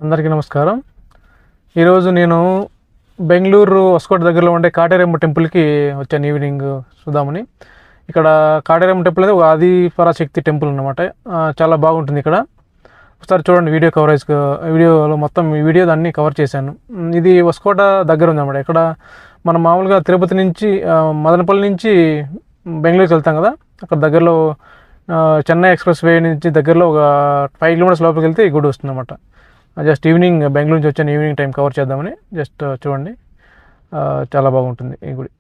అందరికీ నమస్కారం. ఈరోజు నేను బెంగళూరు హొసకోట దగ్గరలో ఉండే కాటేరమ్మ టెంపుల్కి వచ్చాను ఈవినింగ్ చూద్దామని. ఇక్కడ కాటేరమ్మ టెంపుల్ అనేది ఒక ఆది పరాశక్తి టెంపుల్ అనమాట. చాలా బాగుంటుంది ఇక్కడ. ఒకసారి చూడండి వీడియోలో మొత్తం ఈ వీడియో దాన్ని కవర్ చేశాను. ఇది హొసకోట దగ్గర ఉందన్నమాట. ఇక్కడ మనం మామూలుగా తిరుపతి నుంచి మదనపల్లి నుంచి బెంగళూరుకి వెళ్తాం కదా, అక్కడ దగ్గరలో చెన్నై ఎక్స్ప్రెస్ వే నుంచి దగ్గరలో ఒక 5 కిలోమీటర్స్ లోపలికి వెళ్తే ఈ గుడి వస్తుంది అన్నమాట. జస్ట్ ఈవినింగ్ బెంగళూరు నుంచి వచ్చాను, ఈవినింగ్ టైం కవర్ చేద్దామని. జస్ట్ చూడండి, చాలా బాగుంటుంది ఈ గుడి.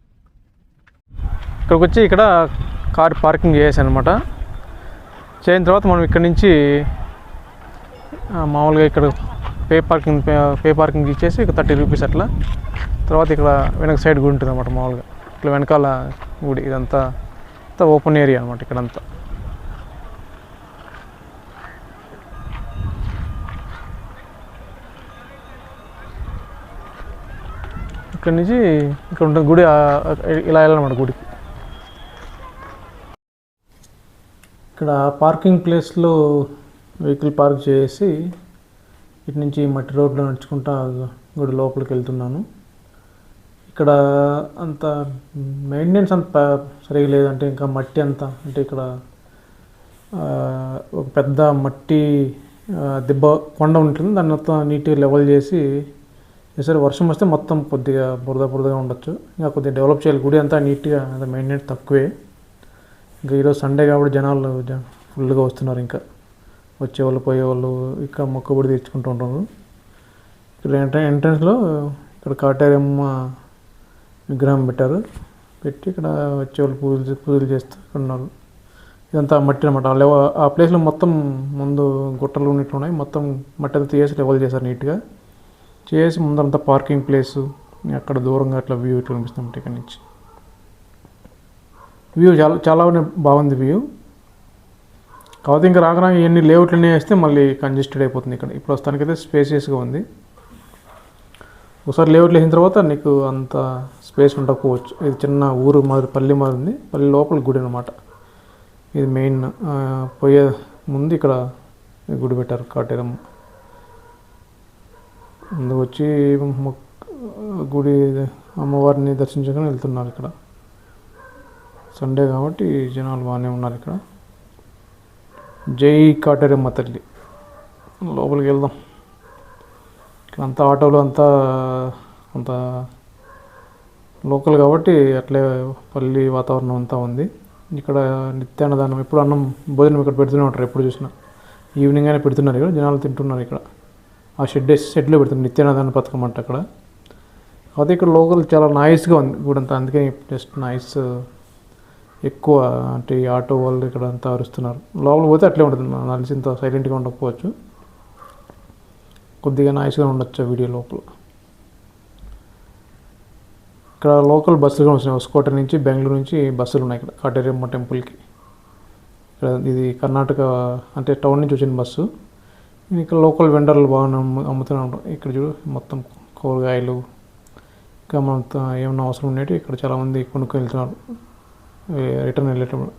ఇక్కడికి వచ్చి ఇక్కడ కార్ పార్కింగ్ చేసాను అనమాట. చేసిన తర్వాత మనం ఇక్కడ నుంచి మామూలుగా ఇక్కడ పే పార్కింగ్ ఇచ్చేసి ఇక 30 రూపీస్ అట్లా. తర్వాత ఇక్కడ వెనక సైడ్ గుడి ఉంటుంది అనమాట. మామూలుగా ఇట్లా వెనకాల గుడి, ఇదంతా ఓపెన్ ఏరియా అనమాట ఇక్కడంతా. ఇక్కడ నుంచి ఇక్కడ ఉంటుంది గుడి, ఇలా వెళ్ళాలన్నమాట గుడికి. ఇక్కడ పార్కింగ్ ప్లేస్లో వెహికల్ పార్క్ చేసి ఇటు నుంచి మట్టి రోడ్లో నడుచుకుంటా గుడి లోపలికి వెళ్తున్నాను. ఇక్కడ అంత మెయింటెనెన్స్ అంత సరిగా లేదంటే, ఇంకా మట్టి అంతా అంటే ఇక్కడ ఒక పెద్ద మట్టి దిబ్బ కొండ ఉంటుంది, దాన్ని మొత్తం నీట్గా లెవెల్ చేసి సరే వర్షం వస్తే మొత్తం కొద్దిగా బురదగా ఉండొచ్చు. ఇంకా కొద్దిగా డెవలప్ చేయాలి గుడి అంతా నీట్గా, అంత మెయింటెనెన్స్ తక్కువే. ఇంకా ఈరోజు సండే కాబట్టి జనాలు ఫుల్గా వస్తున్నారు. ఇంకా వచ్చేవాళ్ళు పోయేవాళ్ళు ఇక్కడ మొక్కుబడి తీర్చుకుంటూ ఉంటారు. ఇక్కడ ఎంట్రన్స్లో ఇక్కడ కాటేరమ్మ విగ్రహం పెట్టి ఇక్కడ వచ్చేవాళ్ళు పూజలు చేస్తూ ఉన్నారు. ఇదంతా మట్టి అనమాట. ఆ ప్లేస్లో మొత్తం ముందు గుట్టలు ఉన్నట్లు ఉన్నాయి, మొత్తం మట్టి అంతా తీసి లెవెల్ చేశారు నీట్గా చేసి. ముందంతా పార్కింగ్ ప్లేసు, అక్కడ దూరంగా అట్లా వ్యూ ఇట్లా కనిపిస్తుంది. ఇక్కడ నుంచి వ్యూ చాలా బాగుంది వ్యూ. కాకపోతే ఇంకా రాగా ఎన్ని లేఅవుట్లన్నీ వేస్తే మళ్ళీ కంజెస్టెడ్ అయిపోతుంది ఇక్కడ. ఇప్పుడు ప్రస్తుతానికైతే స్పేసియస్గా ఉంది. ఒకసారి లేఅవుట్లు వేసిన తర్వాత నీకు అంత స్పేస్ ఉండకపోవచ్చు. ఇది చిన్న ఊరు మాదిరి, పల్లి మాదిరి ఉంది. పల్లి లోపల గుడి అనమాట. ఇది మెయిన్ పోయే ముందు ఇక్కడ గుడి పెట్టారు కాటేరమ్మ. అందుకు వచ్చి గుడి అమ్మవారిని దర్శించుకొని వెళ్తున్నారు. ఇక్కడ సండే కాబట్టి జనాలు బాగానే ఉన్నారు. ఇక్కడ జై కాటేరమ్మ తల్లి. లోపలికి వెళ్దాం. ఇక్కడ అంతా ఆటోలు అంత లోకల్ కాబట్టి అట్లే పల్లి వాతావరణం అంతా ఉంది. ఇక్కడ నిత్యాన్నదానం, ఎప్పుడు భోజనం ఇక్కడ పెడుతూనే ఉంటారు. ఎప్పుడు చూసినా ఈవినింగ్ అయినా పెడుతున్నారు. ఇక్కడ జనాలు తింటున్నారు. ఇక్కడ ఆ షెడ్లో పెడుతున్నారు నిత్యాన్నదాన పథకం అంట అక్కడ. అదే ఇక్కడ లోకల్ చాలా నాయిస్గా ఉంది గుడంతా, అందుకే జస్ట్ నాయిస్ ఎక్కువ. అంటే ఈ ఆటో వాళ్ళు ఇక్కడ అంతా అరుస్తున్నారు. లోపల పోతే అట్లే ఉంటుంది, నలిసి ఇంత సైలెంట్గా ఉండకపోవచ్చు, కొద్దిగా నాయిస్గా ఉండొచ్చు వీడియో లోపల. ఇక్కడ లోకల్ బస్సులు కూడా వస్తున్నాయి. హొసకోట నుంచి బెంగళూరు నుంచి బస్సులు ఉన్నాయి ఇక్కడ కాటేరమ్మ టెంపుల్కి. ఇక్కడ ఇది కర్ణాటక అంటే టౌన్ నుంచి వచ్చిన బస్సు. ఇక్కడ లోకల్ వెండర్లు బాగా అమ్ముతూనే ఉంటారు. ఇక్కడ చూడు మొత్తం కూరగాయలు, ఇంకా మనం ఏమన్నా అవసరం ఉండేవి ఇక్కడ చాలామంది కొనుక్కొని వెళ్తున్నారు రిటర్న్ వెళ్ళేటప్పుడు.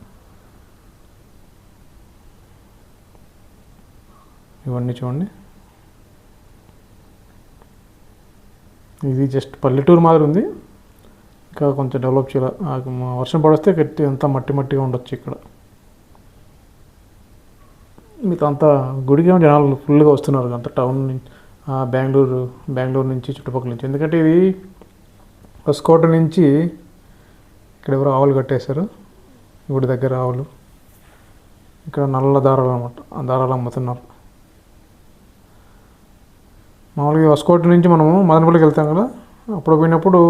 ఇవన్నీ చూడండి. ఇది జస్ట్ పల్లెటూరు మాదిరి ఉంది, ఇంకా కొంచెం డెవలప్ చేయాలి. వర్షం పడిస్తే గట్టి అంతా మట్టిగా ఉండొచ్చు ఇక్కడ. మీతో అంతా గుడికి జనాలు ఫుల్గా వస్తున్నారు అంత టౌన్ నుంచి, బెంగళూరు నుంచి చుట్టుపక్కల నుంచి. ఎందుకంటే ఇది హొసకోట నుంచి ఇక్కడ ఎవరు ఆవులు కట్టేశారు గుడి దగ్గర ఆవులు. ఇక్కడ నల్ల దారాలు అనమాట, ఆ దారాలు అమ్ముతున్నారు. మామూలుగా హొసకోట నుంచి మనము మదనపల్లికి వెళ్తాం కదా, అప్పుడు పోయినప్పుడు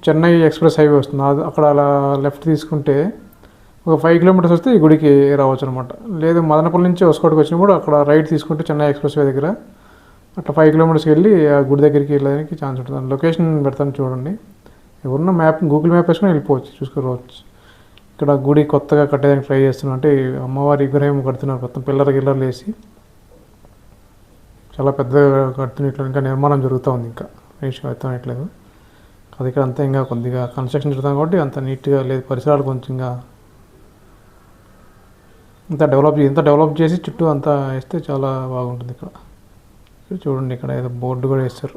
చెన్నై ఎక్స్ప్రెస్ హైవే వస్తుంది. అక్కడ అలా లెఫ్ట్ తీసుకుంటే ఒక 5 కిలోమీటర్స్ వస్తే ఈ గుడికి రావచ్చు అనమాట. లేదు మదనపల్లి నుంచి హొసకోటకి వచ్చినప్పుడు అక్కడ రైట్ తీసుకుంటే చెన్నై ఎక్స్ప్రెస్ వే దగ్గర అట్లా 5 కిలోమీటర్స్కి వెళ్ళి ఆ గుడి దగ్గరికి వెళ్ళడానికి ఛాన్స్ ఉంటుంది. లొకేషన్ పెడతాను చూడండి. ఎవరన్నా గూగుల్ మ్యాప్ వేసుకొని వెళ్ళిపోవచ్చు, చూసుకోవచ్చు. ఇక్కడ గుడి కొత్తగా కట్టేదానికి ట్రై చేస్తున్నారు. అంటే అమ్మవారి విగ్రహం కడుతున్నారు, మొత్తం పిల్లర్లు వేసి చాలా పెద్దగా కడుతున్నట్లు. ఇంకా నిర్మాణం జరుగుతూ ఉంది, ఇంకా ఫినిష్ అవుతున్నట్లేదు. అది ఇక్కడ అంతా ఇంకా కొద్దిగా కన్స్ట్రక్షన్ జరుగుతుంది కాబట్టి అంత నీట్గా లేదు. పరిసరాలు కొంచెం ఇంకా ఇంత డెవలప్ చేసి చుట్టూ అంతా వేస్తే చాలా బాగుంటుంది. ఇక్కడ చూడండి ఇక్కడ ఏదో బోర్డు కూడా వేస్తారు,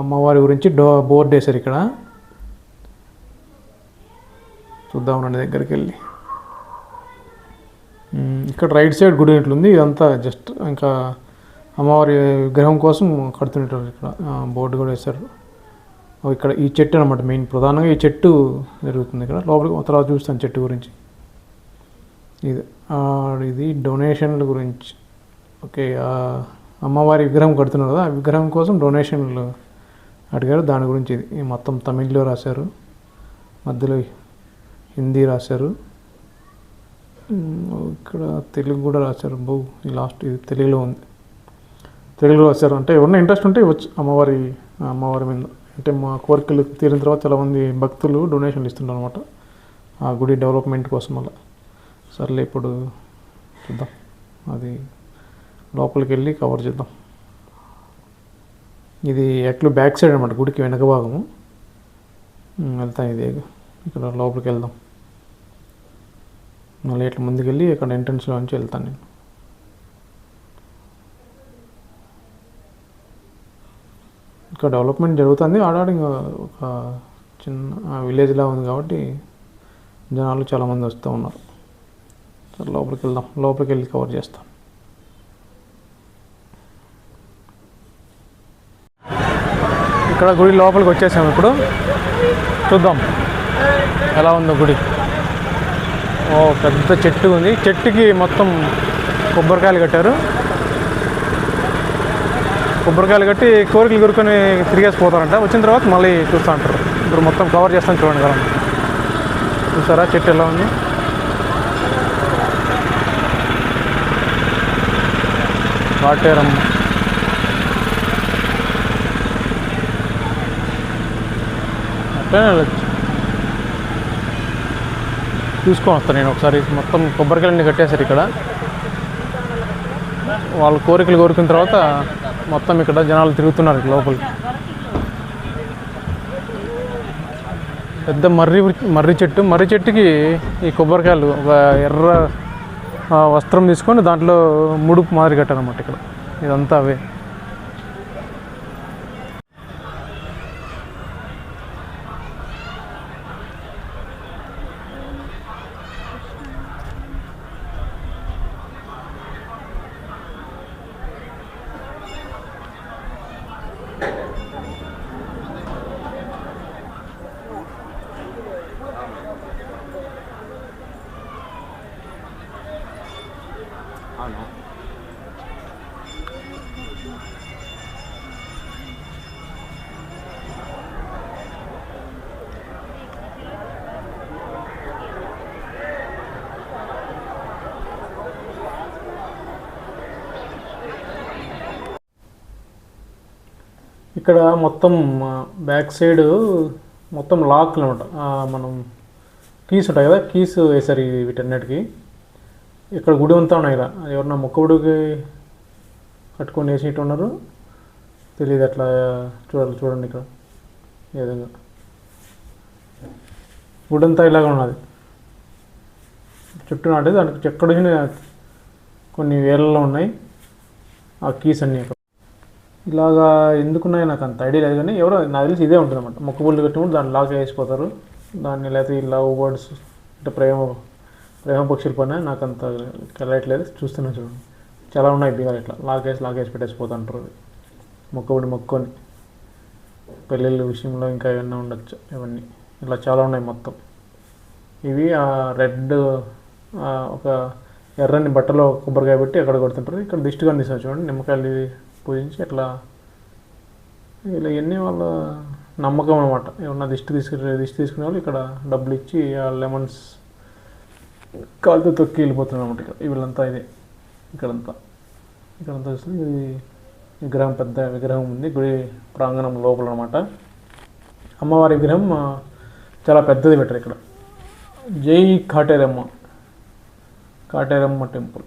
అమ్మవారి గురించి బోర్డు వేశారు ఇక్కడ. చూద్దామండి దగ్గరికి వెళ్ళి. ఇక్కడ రైట్ సైడ్ గుడి ఎట్లుంది, ఇదంతా జస్ట్ ఇంకా అమ్మవారి విగ్రహం కోసం కడుతుంటారు. ఇక్కడ బోర్డు కూడా వేశారు. ఇక్కడ ఈ చెట్టు అనమాట మెయిన్, ప్రధానంగా ఈ చెట్టు జరుగుతుంది ఇక్కడ. లోపలికి తర్వాత చూస్తాను చెట్టు గురించి. ఇది డొనేషన్ల గురించి. ఓకే, అమ్మవారి విగ్రహం కడుతున్నారు కదా, ఆ విగ్రహం కోసం డొనేషన్లు అడిగారు, దాని గురించి. ఇది మొత్తం తమిళ్లో రాశారు, మధ్యలో హిందీ రాశారు, ఇక్కడ తెలుగు కూడా రాశారు. ఈ లాస్ట్ ఇది తెలుగులో ఉంది, తెలుగులో రాశారు. అంటే ఎవరైనా ఇంట్రెస్ట్ ఉంటే ఇవ్వచ్చు అమ్మవారి మీద. అంటే మా కోరికలు తీరిన తర్వాత చాలామంది భక్తులు డొనేషన్లు ఇస్తుంటారు అనమాట ఆ గుడి డెవలప్మెంట్ కోసం. అలా సర్లే ఇప్పుడు చూద్దాం, అది లోపలికి వెళ్ళి కవర్ చేద్దాం. ఇది యాక్చువల్లీ బ్యాక్ సైడ్ అనమాట, గుడికి వెనక భాగము. వెళ్తాం, ఇది ఇక్కడ లోపలికి వెళ్దాం. మళ్ళీ ఇట్లా ముందుకెళ్ళి ఇక్కడ ఎంట్రన్స్లో నుంచి వెళ్తాను నేను. ఇక్కడ డెవలప్మెంట్ జరుగుతుంది, ఆడాడి ఒక చిన్న విలేజ్లా ఉంది కాబట్టి జనాలు చాలామంది వస్తూ ఉన్నారు. సరే లోపలికి వెళ్దాం, లోపలికి వెళ్ళి కవర్ చేస్తాం. ఇక్కడ గుడి లోపలికి వచ్చేసాము. ఇప్పుడు చూద్దాం ఎలా ఉందో గుడి. పెద్ద చెట్టు ఉంది, చెట్టుకి మొత్తం కొబ్బరికాయలు కట్టారు. కొబ్బరికాయలు కట్టి కోరికలు కొరుకొని తిరిగేసిపోతారంట. వచ్చిన తర్వాత మళ్ళీ చూస్తూ ఉంటారు. ఇప్పుడు మొత్తం కవర్ చేస్తాను చూడండి కదా. చూసారా చెట్టు ఎలా ఉంది? కాటేరమ్మ అట్లనే వెళ్ళచ్చు. చూసుకొని వస్తాను నేను ఒకసారి. మొత్తం కొబ్బరికాయలన్నీ కట్టేశారు ఇక్కడ. వాళ్ళ కోరికలు కోరుకున్న తర్వాత మొత్తం ఇక్కడ జనాలు తిరుగుతున్నారు లోపలికి. పెద్ద మర్రి చెట్టు, మర్రి చెట్టుకి ఈ కొబ్బరికాయలు ఒక ఎర్ర వస్త్రం తీసుకొని దాంట్లో ముడుపు మాదిరి కట్టారన్నమాట ఇక్కడ. ఇదంతా అవే. ఇక్కడ మొత్తం బ్యాక్ సైడ్ మొత్తం లాక్లు అనమాట. మనం కీస్ ఉంటాయి కదా, కీస్ వేసారు వీటన్నిటికీ. ఇక్కడ గుడి అంతా ఉన్నాయి ఇలా. ఎవరన్నా మొక్కబుడికి కట్టుకొని వేసేట్టు ఉన్నారు, తెలియదు. అట్లా చూడండి ఇక్కడ ఏ విధంగా గుడి అంతా ఇలాగ ఉన్నది. చుట్టూ నాటి దానికి ఎక్కడ కొన్ని వేలలో ఉన్నాయి ఆ కీస్ అన్నీ. ఇలాగా ఎందుకున్నాయో నాకు అంత ఐడియా లేదు, కానీ ఎవరో నాకు తెలిసి ఇదే ఉంటుంది అనమాట. మొక్కబుళ్ళు కట్టుకుంటే దాన్ని లాగా వేసిపోతారు దాన్ని. లేకపోతే ఈ లవ్ బర్డ్స్ అంటే ప్రేమ పక్షుల పైన నాకు అంత కలయట్లేదు. చూస్తున్నా చూడండి, చాలా ఉన్నాయి బిగాలు ఇట్లా లాగేసి పెట్టేసిపోతుంటారు. మొక్కుకొని పెళ్ళిళ్ళ విషయంలో ఇంకా ఏమన్నా ఉండొచ్చు. ఇవన్నీ ఇలా చాలా ఉన్నాయి మొత్తం. ఇవి రెడ్ ఒక ఎర్రని బట్టలో కొబ్బరికాయ పెట్టి అక్కడ కొడుతుంటారు. ఇక్కడ దిష్టి కనిపిస్తుంది చూడండి, నిమ్మకాయలు పూజించి అట్లా. ఇలా ఇవన్నీ వాళ్ళ నమ్మకం అనమాట. ఏమన్నా దిష్టి తీసుకునే వాళ్ళు ఇక్కడ డబ్బులు ఇచ్చి ఆ లెమన్స్ కాలుతో తొక్కి వెళ్ళిపోతున్నారు అనమాట. ఇక్కడ వీళ్ళంతా ఇదే. ఇక్కడంతా వస్తుంది. ఇది విగ్రహం, పెద్ద విగ్రహం ఉంది గుడి ప్రాంగణం లోపల అనమాట. అమ్మవారి విగ్రహం చాలా పెద్దది పెట్టారు ఇక్కడ. జై కాటేరమ్మ టెంపుల్,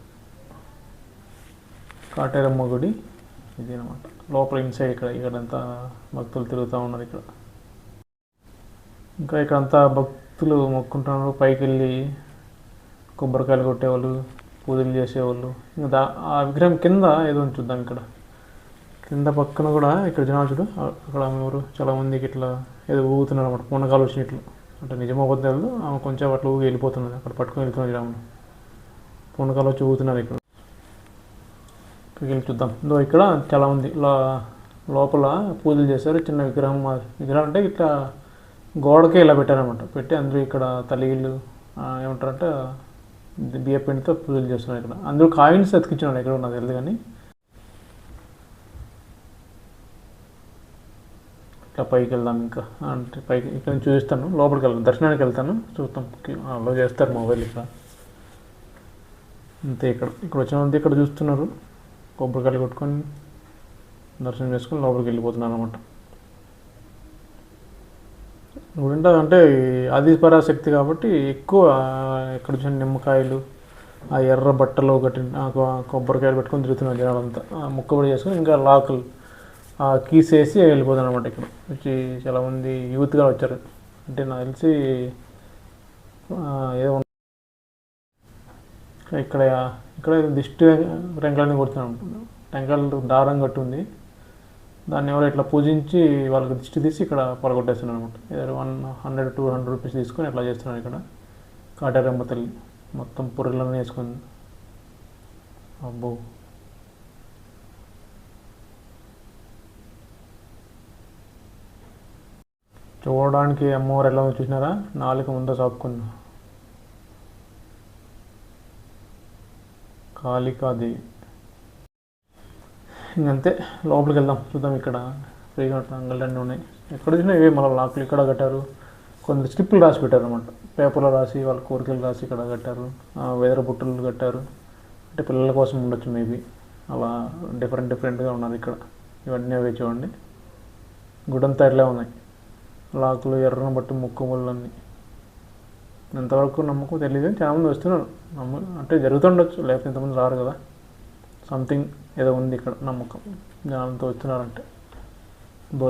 కాటేరమ్మ గుడి ఇది అనమాట. లోపల ఇన్సైడ్ ఇక్కడంతా భక్తులు తిరుగుతూ ఉన్నారు ఇక్కడ. ఇంకా ఇక్కడంతా భక్తులు మొక్కుంటున్నారు. పైకి వెళ్ళి కొబ్బరికాయలు కొట్టేవాళ్ళు, పూజలు చేసేవాళ్ళు. ఇంకా ఆ విగ్రహం కింద ఏదో ఉంది చూద్దాం. ఇక్కడ కింద పక్కన కూడా ఇక్కడ జనాలు చూడు, అక్కడ ఎవరు చాలామందికి ఇట్లా ఏదో ఊగుతున్నారు అన్నమాట. పూనకాలు వచ్చినట్లు అంటే నిజమో అబద్ధాలు, ఆమె కొంచెం అట్లా ఊగి వెళ్ళిపోతున్నది. అక్కడ పట్టుకొని వెళ్తున్నది రాముడు. పూనకాలు వచ్చి ఊగుతున్నారు ఇక్కడ. ఇక్కడికి వెళ్ళి చూద్దాం. ఇక్కడ చాలామంది లోపల పూజలు చేశారు. చిన్న విగ్రహం అంటే ఇట్లా గోడకే ఇలా పెట్టారనమాట. పెట్టి అందరూ ఇక్కడ తల్లిళ్ళు ఏమంటారంటే బియ్య పిండితో పూజలు చేస్తున్నారు. ఇక్కడ అందరూ కాయిన్స్ అతికించున్నాడు. ఎక్కడ నాకు తెలియదు కానీ ఇట్లా పైకి వెళ్దాం. ఇంకా అంటే పైకి ఇక్కడ నుంచి చూపిస్తాను. లోపలికి వెళ్తాను, దర్శనానికి వెళ్తాను, చూస్తాం. అలా చేస్తారు మొబైల్ ఇక్కడ. అంతే. ఇక్కడ వచ్చిన ఇక్కడ చూస్తున్నారు. కొబ్బరికాయలు కొట్టుకొని దర్శనం చేసుకొని లోపలికి వెళ్ళిపోతున్నారు అనమాట. గుడింట అంటే ఆది పరాశక్తి కాబట్టి ఎక్కువ ఎక్కడ వచ్చిన నిమ్మకాయలు, ఆ ఎర్ర బట్టలు ఒకటి కొబ్బరికాయలు పెట్టుకొని తిరుగుతున్నారు జనాలంతా. ముక్కబడి చేసుకొని ఇంకా లాకులు కీస్ వేసి వెళ్ళిపోతాను అనమాట. ఇక్కడ వచ్చి చాలామంది యూత్గా వచ్చారు. అంటే నాకు తెలిసి ఏదో ఇక్కడ దిష్టి టెంకాయలని కొడుతున్నాను. టెంకాయలు దారం కట్టి ఉంది. దాన్ని ఎవరో ఇట్లా పూజించి వాళ్ళకి దిష్టి తీసి ఇక్కడ పడగొట్టేస్తున్నారు అనమాట. ఏదో 100-200 రూపీస్ తీసుకొని అట్లా చేస్తున్నారు. ఇక్కడ కాటేరమ్మ తల్లి మొత్తం పురుగులన్నీ వేసుకుంది. అబ్బో, చూడడానికి అమ్మవారు ఎలా చూసినారా, నాలుగు ముందు సాపుకుంది. కాళికాదేవి. ఇంకంతే, లోపలికి వెళ్దాం, చూద్దాం. ఇక్కడ ఫ్రీగా అంగళ్ళు ఉన్నాయి. ఎక్కడ చూసినా ఇవే మళ్ళీ లాకులు ఇక్కడ కట్టారు. కొందరు స్లిప్పులు రాసి పెట్టారు అనమాట. పేపర్లో రాసి వాళ్ళ కోరికలు రాసి ఇక్కడ కట్టారు. వెదర బుట్టలు కట్టారు. అంటే పిల్లల కోసం ఉండొచ్చు మేబీ. అలా డిఫరెంట్గా ఉన్నారు ఇక్కడ. ఇవన్నీ అవే చూడండి. గుడంతా ఇట్లే ఉన్నాయి. లాకులు ఎర్రని బట్టి ముక్కుముళ్ళన్నీ. ఎంతవరకు నమ్మకం తెలియదు. చాలామంది వస్తున్నారు. అంటే జరుగుతుండొచ్చు, లేకపోతే ఇంతమంది రారు కదా. సంథింగ్ ఏదో ఉంది ఇక్కడ నమ్మకం. జనాలతో వస్తున్నారంటే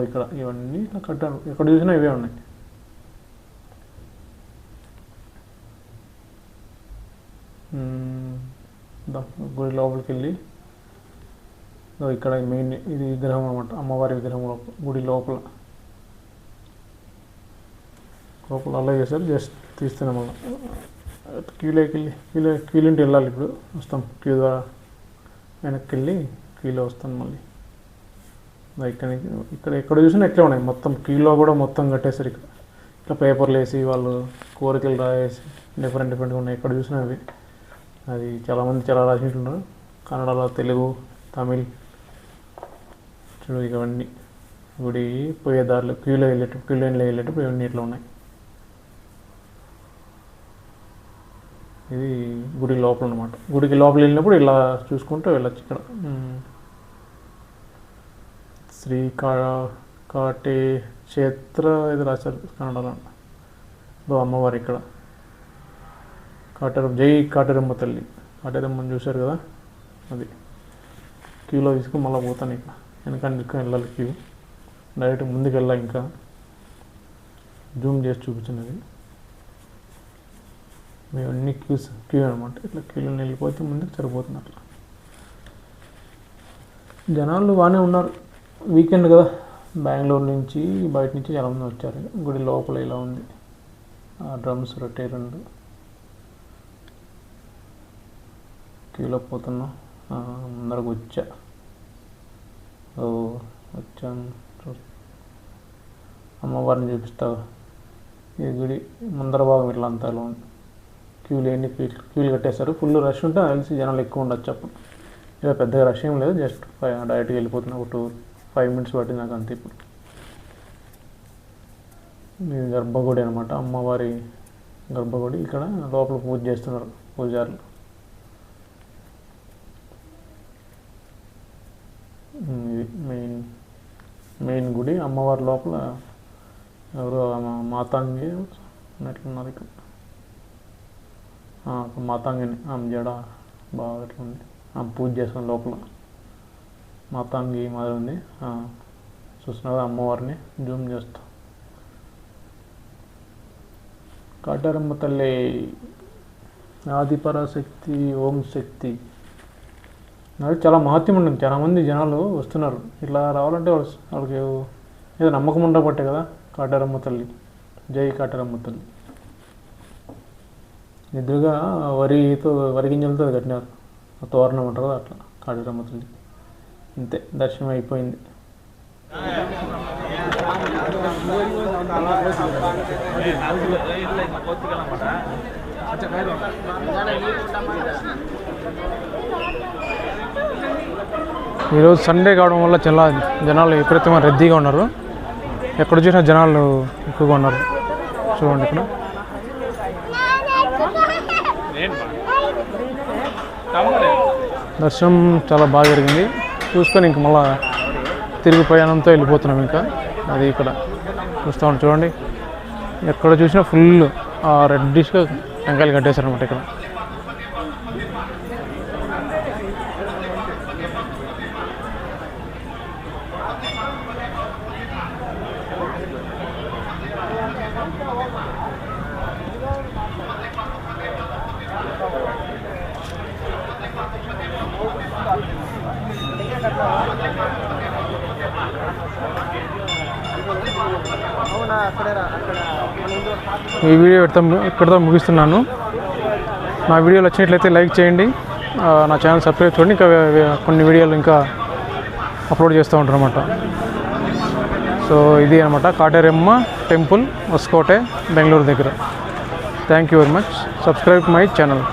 ఇక్కడ ఇవన్నీ కట్టారు. ఎక్కడ చూసినా ఇవే ఉన్నాయి. గుడి లోపలికి వెళ్ళి ఇక్కడ మెయిన్ ఇది విగ్రహం అనమాట. అమ్మవారి విగ్రహం గుడి లోపల అలా చేశారు. జస్ట్ తీస్తున్నాం. మళ్ళీ క్యూలోకి వెళ్ళాలి. ఇప్పుడు వస్తాం. క్యూ ద్వారా వెనక్కి వెళ్ళి క్యూలో వస్తాను మళ్ళీ. ఇక్కడ ఎక్కడ చూసినా ఎట్లా ఉన్నాయి. మొత్తం క్యూలో కూడా మొత్తం కట్టేశారు. ఇక్కడ పేపర్లు వేసి వాళ్ళు కోరికలు రాసి డిఫరెంట్గా ఉన్నాయి. ఎక్కడ చూసినా అవి. అది చాలామంది చాలా రాసినట్టున్నారు. కన్నడలో, తెలుగు, తమిళ్. చూడు ఇవన్నీ గుడి పోయే దారిలో క్యూ లైన్లో వెళ్ళేటప్పుడు ఇవన్నీ ఇట్లా ఉన్నాయి. ఇది గుడి లోపల అనమాట. గుడికి లోపల వెళ్ళినప్పుడు ఇలా చూసుకుంటూ వెళ్ళచ్చు. ఇక్కడ శ్రీ కాటే క్షేత్ర ఇది రాశారు కన్నడలో. అమ్మవారు ఇక్కడ జై కాటేరమ్మ తల్లి. కాటేరమ్మని చూశారు కదా, అది. క్యూలో తీసుకుని మళ్ళీ పోతాను. ఇక్కడ వెనకాల వెళ్ళాలి. క్యూ డైరెక్ట్ ముందుకు వెళ్ళాలి. ఇంకా జూమ్ చేసి చూపించినది. మేము అన్ని క్యూ అనమాట. ఇట్లా క్యూలో వెళ్ళిపోతే ముందుకు సరిపోతుంది. అట్లా జనాలు బాగానే ఉన్నారు. వీకెండ్ కదా, బెంగళూరు నుంచి బయట నుంచి చాలామంది వచ్చారు. గుడి లోపల ఇలా ఉంది. డ్రమ్స్ రొట్టే 2 క్యూలో పోతున్నాం. ముందరకు వచ్చాను. అమ్మవారిని చూపిస్తావు. ఈ గుడి ముందర భాగం ఇట్లా అంతా ఇలా ఉంది. క్యూలు కట్టేస్తారు. ఫుల్ రష్ ఉంటే కలిసి జనాలు ఎక్కువ ఉండొచ్చు. అప్పుడు ఇలా పెద్దగా రష్ ఏం లేదు. జస్ట్ డైరెక్ట్గా వెళ్ళిపోతున్నా. ఒక 5 మినిట్స్ పట్టింది నాకు అంతే. ఇప్పుడు ఇది గర్భగుడి అనమాట. అమ్మవారి గర్భగుడి. ఇక్కడ లోపల పూజ చేస్తున్నారు పూజారులు. ఇది మెయిన్ గుడి. అమ్మవారి లోపల ఎవరో మాతాంగి ఉన్నట్లున్నారు. ఇక్కడ మాతాంగిని ఆమె జడ బాగా అట్లా ఉంది. ఆమె పూజ చేస్తాను లోపల. మాతాంగి మాదిరి ఉంది. చూస్తున్నా అమ్మవారిని జూమ్ చేస్తా. కాటేరమ్మ తల్లి ఆదిపరాశక్తి ఓం శక్తి. నాకు చాలా మహత్యం ఉంటుంది. చాలామంది జనాలు వస్తున్నారు. ఇట్లా రావాలంటే వాళ్ళకి ఏదో నమ్మకం ఉండబట్టే కదా. కాటేరమ్మ తల్లి, జై కాటేరమ్మ తల్లి. ఎదురుగా వరి గింజలతో కట్టినారు, తోరణం అంటారు కదా, అట్లా కాటేరమ్మ తల్లి. అంతే, దర్శనం అయిపోయింది. ఈరోజు సండే కావడం వల్ల చాలా జనాలు విపరీతమైన రద్దీగా ఉన్నారు. ఎక్కడ చూసినా జనాలు ఎక్కువగా ఉన్నారు. చూడండి ఇక్కడ దర్శనం చాలా బాగా జరిగింది. చూసుకొని ఇంక మళ్ళా తిరిగి ప్రయాణంతో వెళ్ళిపోతున్నాం. ఇంకా అది ఇక్కడ చూస్తాం. చూడండి, ఎక్కడ చూసినా ఫుల్ రెడ్డిష్గా టెంకాయలు కట్టేశారనమాట ఇక్కడ. ఈ వీడియో ఇక్కడితో ముగిస్తున్నాను. నా వీడియోలు వచ్చినట్లయితే లైక్ చేయండి. నా ఛానల్ సబ్స్క్రైబ్ చూడండి. ఇంకా కొన్ని వీడియోలు ఇంకా అప్లోడ్ చేస్తూ ఉంటారు అన్నమాట. సో ఇది అనమాట కాటేరమ్మ టెంపుల్, హొసకోటె, బెంగళూరు దగ్గర. Thank you very much. Subscribe my channel.